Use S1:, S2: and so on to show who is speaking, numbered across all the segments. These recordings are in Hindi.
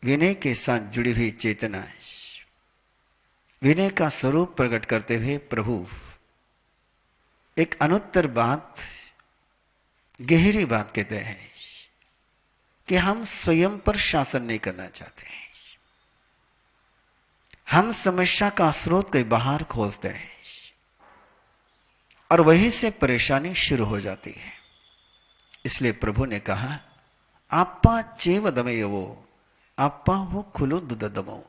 S1: विनय के साथ जुड़ी हुई चेतना, विनय का स्वरूप प्रकट करते हुए प्रभु एक अनुत्तर बात, गहरी बात कहते हैं कि हम स्वयं पर शासन नहीं करना चाहते हैं। हम समस्या का स्रोत कहीं बाहर खोजते हैं और वहीं से परेशानी शुरू हो जाती है। इसलिए प्रभु ने कहा, आप्पा चेव दमयवो आप्पा वो खुलो दुददमो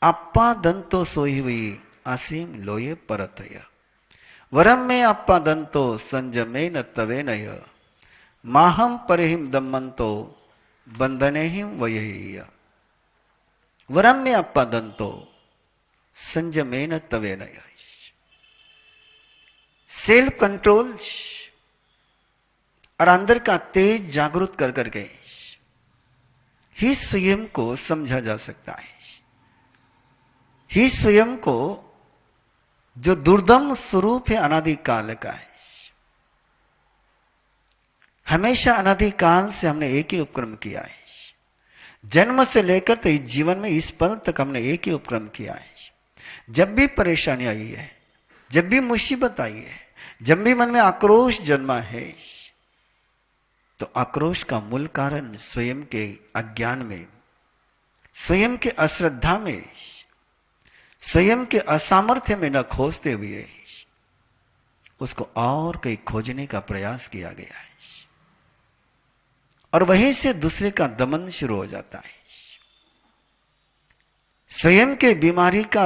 S1: आप्पा दंतो सोई हुई असीम लोये परतय वरम में अप्पा दंतो संजमे न तवे नय माहम परिहिम दम्मंतो बंधने हिम वयहीय वरम में अप्पा दंतो संजमे न तवे नय। सेल्फ कंट्रोल और अंदर का तेज जागृत कर करके ही स्वयं को समझा जा सकता है। ही स्वयं को जो दुर्दम स्वरूप है अनादिकाल का है। हमेशा अनादिकाल से हमने एक ही उपक्रम किया है। जन्म से लेकर तो इस जीवन में इस पल तक हमने एक ही उपक्रम किया है। जब भी परेशानी आई है, जब भी मुसीबत आई है, जब भी मन में आक्रोश जन्मा है, तो आक्रोश का मूल कारण स्वयं के अज्ञान में, स्वयं के अश्रद्धा में, स्वयं के असामर्थ्य में न खोजते हुए उसको और कहीं खोजने का प्रयास किया गया है और वहीं से दूसरे का दमन शुरू हो जाता है। स्वयं के बीमारी का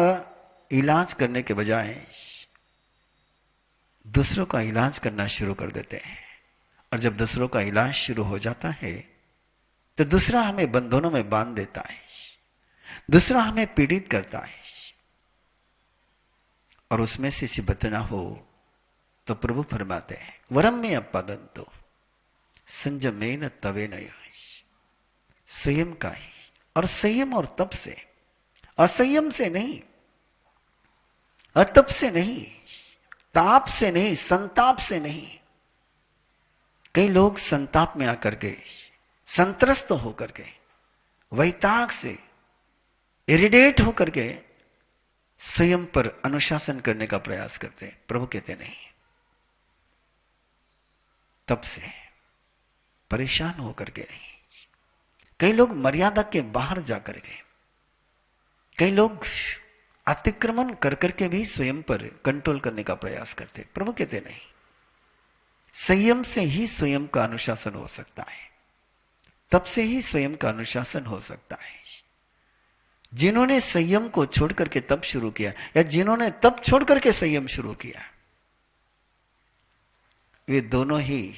S1: इलाज करने के बजाय दूसरों का इलाज करना शुरू कर देते हैं और जब दूसरों का इलाज शुरू हो जाता है तो दूसरा हमें बंधनों में बांध देता है, दूसरा हमें पीड़ित करता है और उसमें से बचना हो तो प्रभु फरमाते हैं, वरम में अपदंतो संजमेन तवे नय। स्वयं का ही, और संयम और तप से, असंयम से नहीं, अतप से नहीं, ताप से नहीं, संताप से नहीं। कई लोग संताप में आकर के, संत्रस्त होकर के, वैताग से इरिटेट होकर के स्वयं पर अनुशासन करने का प्रयास करते हैं। प्रभु कहते नहीं, तब से परेशान होकर के नहीं। कई लोग मर्यादा के बाहर जाकर के, कई लोग अतिक्रमण कर करके भी स्वयं पर कंट्रोल करने का प्रयास करते। प्रभु कहते नहीं, संयम से ही स्वयं का अनुशासन हो सकता है, तब से ही स्वयं का अनुशासन हो सकता है। जिन्होंने संयम को छोड़ करके तप शुरू किया या जिन्होंने तप छोड़ करके संयम शुरू किया, वे दोनों ही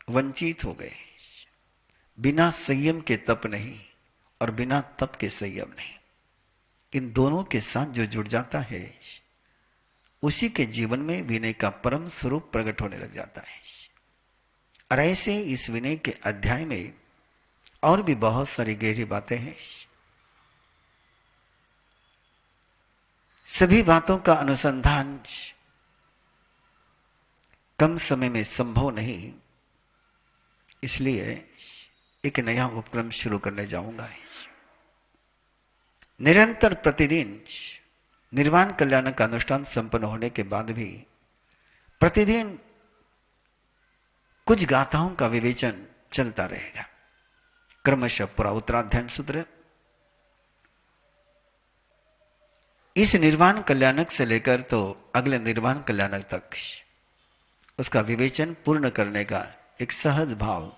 S1: वंचित हो गए। बिना संयम के तप नहीं और बिना तप के संयम नहीं। इन दोनों के साथ जो जुड़ जाता है उसी के जीवन में विनय का परम स्वरूप प्रकट होने लग जाता है। और ऐसे इस विनय के अध्याय में और भी बहुत सारी गहरी बातें हैं। सभी बातों का अनुसंधान कम समय में संभव नहीं, इसलिए एक नया उपक्रम शुरू करने जाऊंगा। निरंतर प्रतिदिन निर्वाण कल्याण का अनुष्ठान संपन्न होने के बाद भी प्रतिदिन कुछ गाथाओं का विवेचन चलता रहेगा। क्रमशः पूरा उत्तराध्याय सूत्र इस निर्वाण कल्याणक से लेकर तो अगले निर्वाण कल्याणक तक उसका विवेचन पूर्ण करने का एक सहज भाव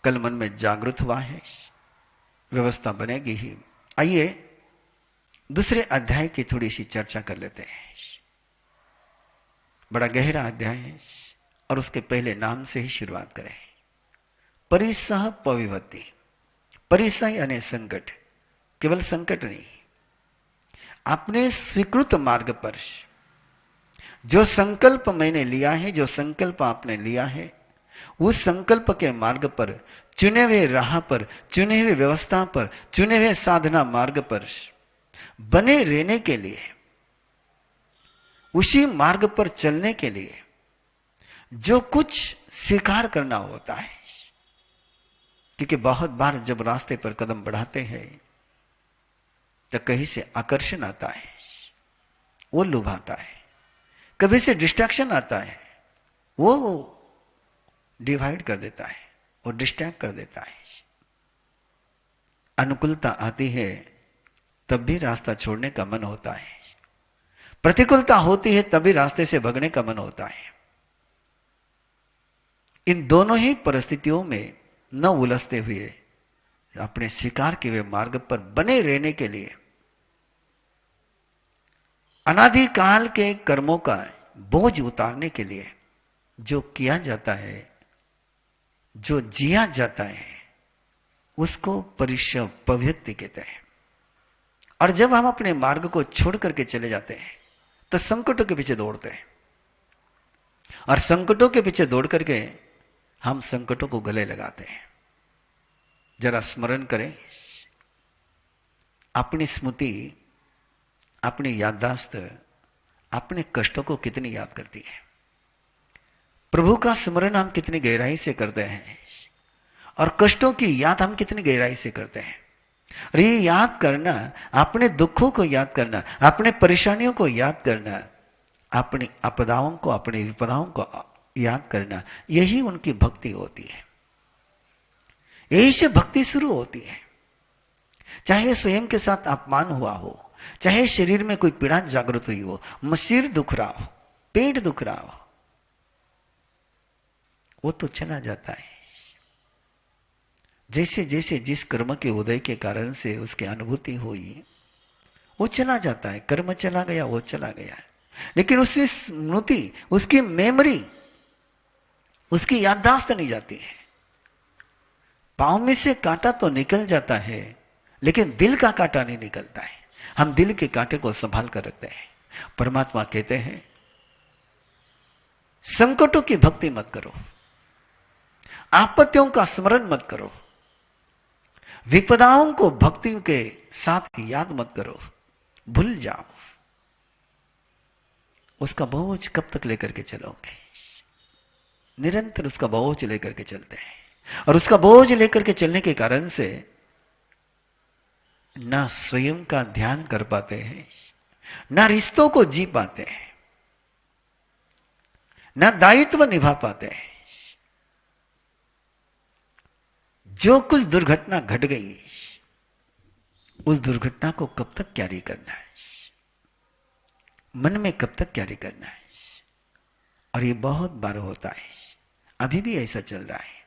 S1: कल मन में जागृत हुआ है, व्यवस्था बनेगी ही। आइए दूसरे अध्याय की थोड़ी सी चर्चा कर लेते हैं। बड़ा गहरा अध्याय है और उसके पहले नाम से ही शुरुआत करें। परिसह पविवती। परिसह यानी संकट, केवल संकट नहीं, अपने स्वीकृत मार्ग पर जो संकल्प मैंने लिया है, जो संकल्प आपने लिया है, उस संकल्प के मार्ग पर, चुने हुए राह पर, चुने हुए व्यवस्था पर, चुने हुए साधना मार्ग पर बने रहने के लिए, उसी मार्ग पर चलने के लिए जो कुछ स्वीकार करना होता है क्योंकि बहुत बार जब रास्ते पर कदम बढ़ाते हैं तो कहीं से आकर्षण आता है, वो लुभाता है, कभी से डिस्ट्रैक्शन आता है, वो डिवाइड कर देता है, वो डिस्ट्रैक्ट कर देता है। अनुकूलता आती है तब भी रास्ता छोड़ने का मन होता है, प्रतिकूलता होती है तभी रास्ते से भगने का मन होता है। इन दोनों ही परिस्थितियों में न उलझते हुए अपने स्वीकार किए हुए मार्ग पर बने रहने के लिए अनादिकाल के कर्मों का बोझ उतारने के लिए जो किया जाता है, जो जिया जाता है, उसको परिश्रम प्रवृत्ति कहते हैं। और जब हम अपने मार्ग को छोड़ करके चले जाते हैं तो संकटों के पीछे दौड़ते हैं, और संकटों के पीछे दौड़ करके हम संकटों को गले लगाते हैं। जरा स्मरण करें, अपनी स्मृति, अपनी याददाश्त अपने कष्टों को कितनी याद करती है। प्रभु का स्मरण हम कितनी गहराई से करते हैं और कष्टों की याद हम कितनी गहराई से करते हैं। और ये याद करना, अपने दुखों को याद करना, अपने परेशानियों को याद करना, अपनी आपदाओं को, अपनी विपदाओं को याद करना, यही उनकी भक्ति होती है। यही से भक्ति शुरू होती है। चाहे स्वयं के साथ अपमान हुआ हो, चाहे शरीर में कोई पीड़ा जागृत हुई हो, सिर दुख रहा हो, पेट दुख रहा हो, वो तो चला जाता है। जैसे जैसे जिस कर्म के उदय के कारण से उसकी अनुभूति हुई, वो चला जाता है। कर्म चला गया, वो चला गया, लेकिन उसकी स्मृति, उसकी मेमोरी, उसकी याददाश्त नहीं जाती है। पांव में से कांटा तो निकल जाता है, लेकिन दिल का कांटा नहीं निकलता है। हम दिल के कांटे को संभाल कर रखते हैं। परमात्मा कहते हैं, संकटों की भक्ति मत करो, आपत्तियों का स्मरण मत करो, विपदाओं को भक्ति के साथ याद मत करो, भूल जाओ। उसका बोझ कब तक लेकर के चलोगे? निरंतर उसका बोझ लेकर के चलते हैं, और उसका बोझ लेकर के चलने के कारण से ना स्वयं का ध्यान कर पाते हैं, ना रिश्तों को जी पाते हैं, ना दायित्व निभा पाते हैं। जो कुछ दुर्घटना घट गई, उस दुर्घटना को कब तक कैरी करना है, मन में कब तक कैरी करना है। और ये बहुत बार होता है, अभी भी ऐसा चल रहा है।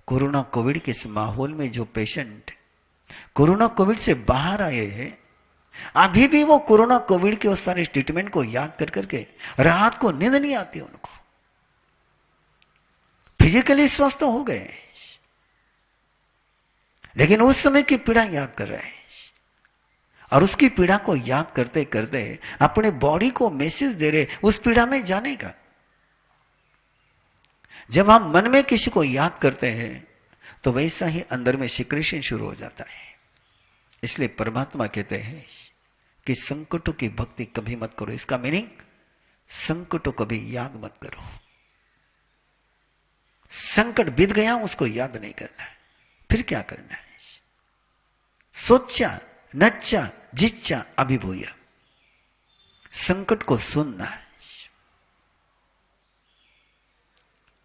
S1: कोरोना कोविड के इस माहौल में जो पेशेंट कोरोना कोविड से बाहर आए हैं, अभी भी वो कोरोना कोविड के उस सारे ट्रीटमेंट को याद कर करके रात को नींद नहीं आती उनको। फिजिकली स्वस्थ हो गए, लेकिन उस समय की पीड़ा याद कर रहे हैं, और उसकी पीड़ा को याद करते करते अपने बॉडी को मैसेज दे रहे उस पीड़ा में जाने का। जब हम मन में किसी को याद करते हैं तो वैसा ही अंदर में सिक्रेशन शुरू हो जाता है। इसलिए परमात्मा कहते हैं कि संकटों की भक्ति कभी मत करो। इसका मीनिंग, संकटों कभी याद मत करो। संकट बीत गया, उसको याद नहीं करना है। फिर क्या करना है? सोचा, नच्चा, जिच्चा, अभिभूया। संकट को सुनना है,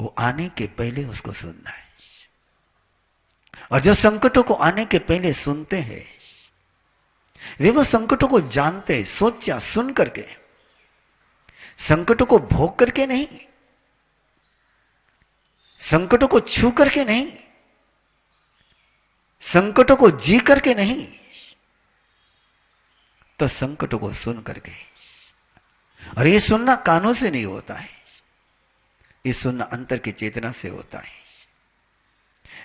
S1: वो आने के पहले उसको सुनना है। और जो संकटों को आने के पहले सुनते हैं, वे वो संकटों को जानते, सोचा, सुन करके, संकटों को भोग करके नहीं, संकटों को छू करके नहीं, संकटों को जी करके नहीं, तो संकटों को सुन करके। और ये सुनना कानों से नहीं होता है, ये सुनना अंतर की चेतना से होता है,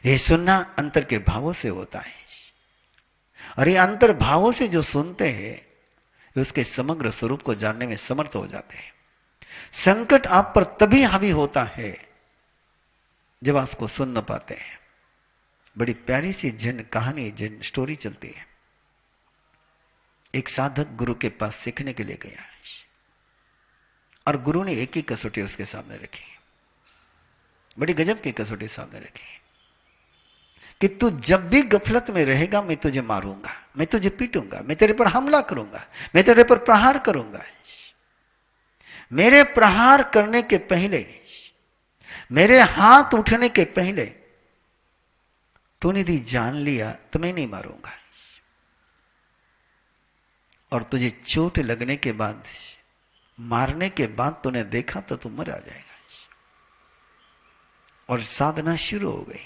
S1: ये सुनना अंतर के भावों से होता है। और ये अंतर भावों से जो सुनते हैं, उसके समग्र स्वरूप को जानने में समर्थ हो जाते हैं। संकट आप पर तभी हावी होता है जब आप उसको सुन न पाते हैं। बड़ी प्यारी सी जन कहानी, जन स्टोरी चलती है। एक साधक गुरु के पास सीखने के लिए गया, और गुरु ने एक ही कसौटी उसके सामने रखी, बड़ी गजब की कसौटी सामने रखी कि तू जब भी गफलत में रहेगा मैं तुझे मारूंगा, मैं तुझे पीटूंगा, मैं तेरे पर हमला करूंगा, मैं तेरे पर प्रहार करूंगा। मेरे प्रहार करने के पहले, मेरे हाथ उठने के पहले तूने यदि जान लिया तो मैं नहीं मारूंगा, और तुझे चोट लगने के बाद, मारने के बाद तूने देखा तो तू मर आ जाएगा। और साधना शुरू हो गई।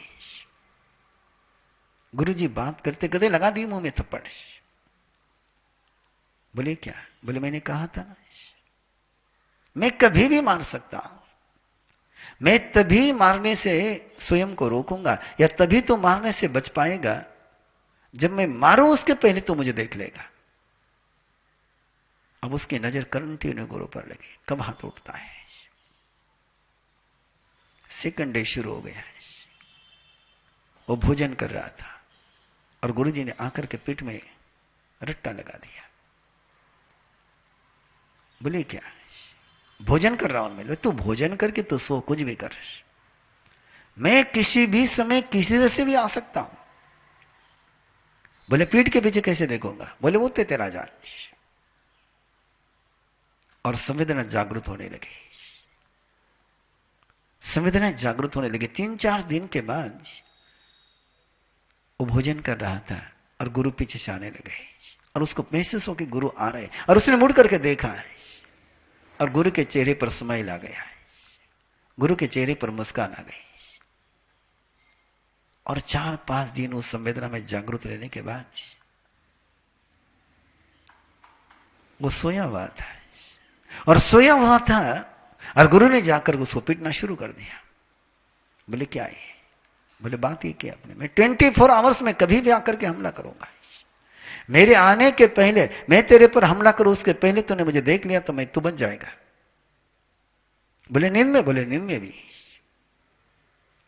S1: गुरुजी बात करते करते लगा दी मुंह में थप्पड़। बोले क्या? बोले मैंने कहा था ना, मैं कभी भी मार सकता हूं, मैं तभी मारने से स्वयं को रोकूंगा, या तभी तो मारने से बच पाएगा जब मैं मारूं उसके पहले तो मुझे देख लेगा। अब उसकी नजर कंटिन्यू गुरु पर लगी, कब हाथ उठता है। सेकंड डे शुरू हो गया। वो भोजन कर रहा था और गुरुजी ने आकर के पीठ में रट्टा लगा दिया। बोले क्या? भोजन कर रहा हूं मैं। तू भोजन करके तो सो, कुछ भी कर, मैं किसी भी समय किसी से भी आ सकता हूं। बोले पीठ के पीछे कैसे देखूंगा? बोले वो तेरा जान। और संवेदना जागृत होने लगी, संवेदना जागृत होने लगी। 3-4 दिन के बाद वो भोजन कर रहा था और गुरु पीछे से आने लगे, और उसको महसूस हो कि गुरु आ रहे, और उसने मुड़ करके देखा है और गुरु के चेहरे पर स्माइल आ गया है, गुरु के चेहरे पर मुस्कान आ गई। और 4-5 दिन उस संवेदना में जागृत रहने के बाद वो सोया हुआ था, और सोया हुआ था और गुरु ने जाकर उसको पीटना शुरू कर दिया। बोले क्या है? बोले बात ये क्या आपने, मैं 24 आवर्स में कभी भी आकर के हमला करूंगा, मेरे आने के पहले मैं तेरे पर हमला करूं उसके पहले तूने मुझे देख लिया तो मैं तू बच जाएगा। बोले नींद में? बोले नींद में भी।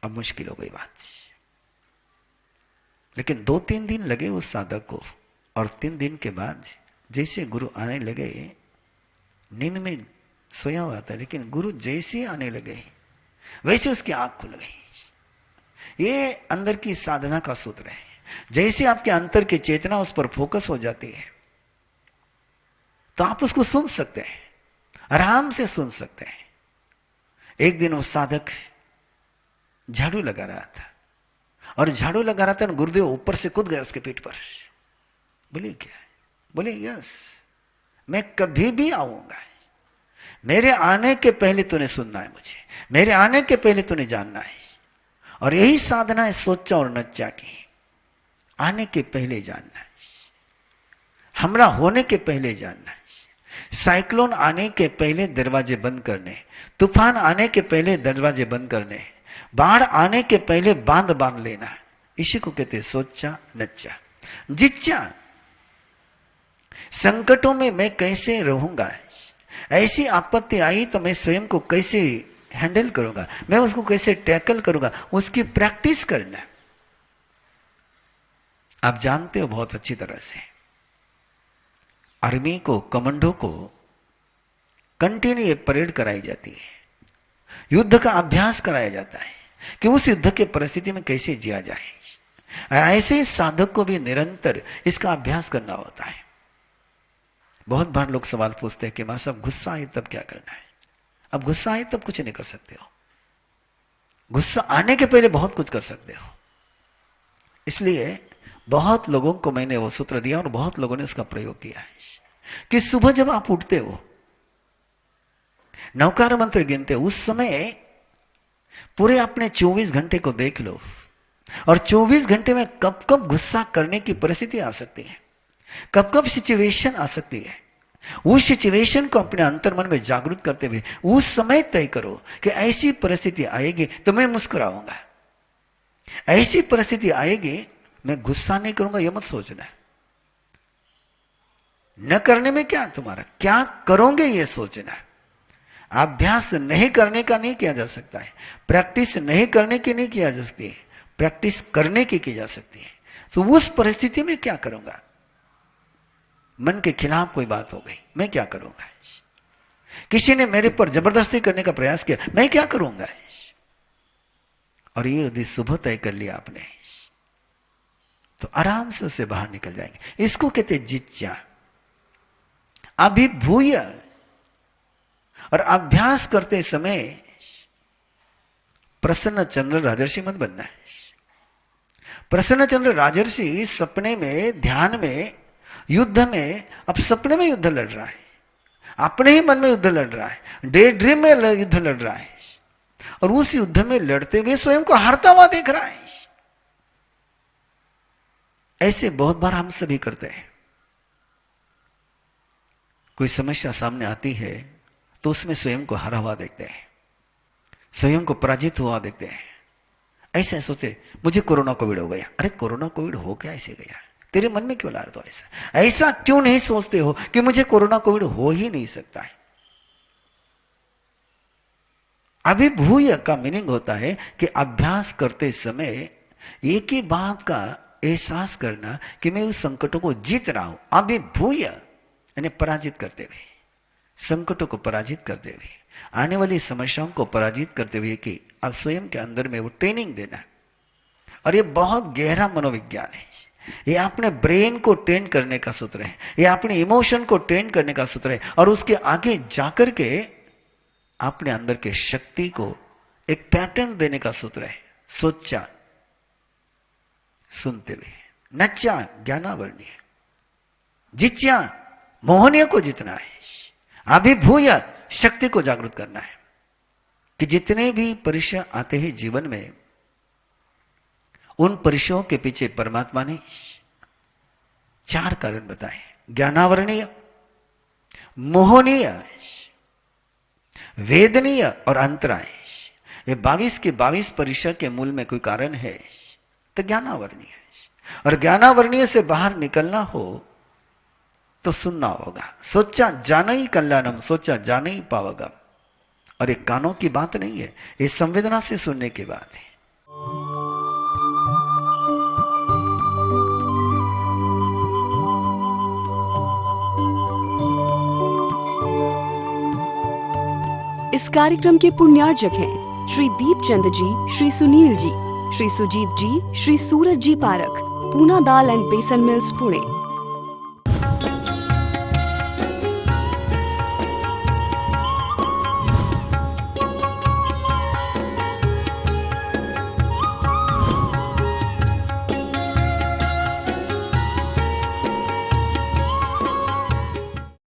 S1: अब मुश्किल हो गई बात। लेकिन 2-3 दिन लगे उस साधक को, और 3 दिन के बाद जैसे गुरु आने लगे, नींद में सोया हुआ था लेकिन गुरु जैसे आने लगे वैसे उसकी आंख खुल गई। ये अंदर की साधना का सूत्र है। जैसे आपके अंतर की चेतना उस पर फोकस हो जाती है तो आप उसको सुन सकते हैं, आराम से सुन सकते हैं। एक दिन वो साधक झाड़ू लगा रहा था, और झाड़ू लगा रहा था, गुरुदेव ऊपर से कूद गया उसके पीठ पर। बोले क्या? बोले यस, मैं कभी भी आऊंगा, मेरे आने के पहले तूने सुनना है मुझे, मेरे आने के पहले तूने जानना है। और यही साधना है सोचा और नच्चा की। आने के पहले जानना है, हमला होने के पहले जानना है, साइक्लोन आने के पहले दरवाजे बंद करने, तूफान आने के पहले दरवाजे बंद करने, बाढ़ आने के पहले बांध बांध लेना। इसी को कहते सोचा नच्चा जिच्चा। संकटों में मैं कैसे रहूंगा, ऐसी आपत्ति आई तो मैं स्वयं को कैसे हैंडल करूंगा, मैं उसको कैसे टैकल करूंगा, उसकी प्रैक्टिस करना। आप जानते हो बहुत अच्छी तरह से, आर्मी को, कमांडो को कंटिन्यू एक परेड कराई जाती है, युद्ध का अभ्यास कराया जाता है कि उस युद्ध के परिस्थिति में कैसे जिया जाए। और ऐसे साधक को भी निरंतर इसका अभ्यास करना होता है। बहुत बार लोग सवाल पूछते हैं कि मां साहब गुस्सा आए तब क्या करना है? अब गुस्सा आए तब कुछ नहीं कर सकते हो, गुस्सा आने के पहले बहुत कुछ कर सकते हो। इसलिए बहुत लोगों को मैंने वो सूत्र दिया और बहुत लोगों ने उसका प्रयोग किया है कि सुबह जब आप उठते हो, नवकार मंत्र गिनते हो, उस समय पूरे अपने 24 घंटे को देख लो, और 24 घंटे में कब कब गुस्सा करने की परिस्थिति आ सकती है, कब कब सिचुएशन आ सकती है, उस सिचुएशन को अपने अंतर्मन में जागृत करते हुए उस समय तय करो कि ऐसी परिस्थिति आएगी तो मैं मुस्कुराऊंगा, ऐसी परिस्थिति आएगी मैं गुस्सा नहीं करूंगा। यह मत सोचना, न करने में क्या तुम्हारा, क्या करोगे यह सोचना। अभ्यास नहीं करने का नहीं किया जा सकता है, प्रैक्टिस नहीं करने की नहीं किया जा सकती है, प्रैक्टिस करने की जा सकती है। तो उस परिस्थिति में क्या करूंगा, मन के खिलाफ कोई बात हो गई, मैं क्या करूंगा, किसी ने मेरे पर जबरदस्ती करने का प्रयास किया, मैं क्या करूंगा। और ये यदि सुबह तय कर लिया आपने तो आराम से उससे बाहर निकल जाएंगे। इसको कहते जिज्ञा। अभिभूय, और अभ्यास करते समय प्रसन्न चंद्र राजर्षि मत बनना है। प्रसन्न चंद्र राजर्षि सपने में, ध्यान में, युद्ध में, अब सपने में युद्ध लड़ रहा है, अपने ही मन में युद्ध लड़ रहा है, डे ड्रीम में युद्ध लड़ रहा है, और उस युद्ध में लड़ते हुए स्वयं को हारता हुआ देख रहा है। ऐसे बहुत बार हम सभी करते हैं। कोई समस्या सामने आती है तो उसमें स्वयं को हारा हुआ देखते हैं, स्वयं को पराजित हुआ देखते हैं। ऐसे सोचते मुझे कोरोना कोविड हो गया। अरे कोरोना कोविड हो क्या ऐसे गया? तेरे मन में क्यों ला रहे हो ऐसा? ऐसा क्यों नहीं सोचते हो कि मुझे कोरोना कोविड हो ही नहीं सकता है? अभिभूय का मीनिंग होता है कि अभ्यास करते समय एक ही बात का एहसास करना कि मैं उस संकटों को जीत रहा हूं। अभिभूय यानी पराजित करते हुए, संकटों को पराजित करते हुए, आने वाली समस्याओं को पराजित करते हुए कि अब स्वयं के अंदर में वो ट्रेनिंग देना। और ये बहुत गहरा मनोविज्ञान है। ये अपने ब्रेन को ट्रेन करने का सूत्र है, ये अपने इमोशन को ट्रेन करने का सूत्र है, और उसके आगे जाकर के अपने अंदर के शक्ति को एक पैटर्न देने का सूत्र है। सोचा, सुनते हुए, नचा ज्ञानावर्णीय, जिज्ञा मोहनीय को जितना है, अभिभूय शक्ति को जागृत करना है। कि जितने भी परिचय आते हैं जीवन में, उन परिचयों के पीछे परमात्मा ने 4 कारण बताए। ज्ञानावरणीय, मोहनीय, वेदनीय और अंतराय। ये 22 के 22 परिचय के मूल में कोई कारण है तो ज्ञानावरणीय। और ज्ञानावरणीय से बाहर निकलना हो तो सुनना होगा। सोचा जाना ही कल्याणम, सोचा जाना ही पावगम। और ये कानों की बात नहीं है, ये संवेदना से सुनने की बात है।
S2: इस कार्यक्रम के पुण्यार्जक हैं श्री दीपचंद जी, श्री सुनील जी, श्री सुजीत जी, श्री सूरज जी पारख, पूना दाल एंड बेसन मिल्स, पुणे।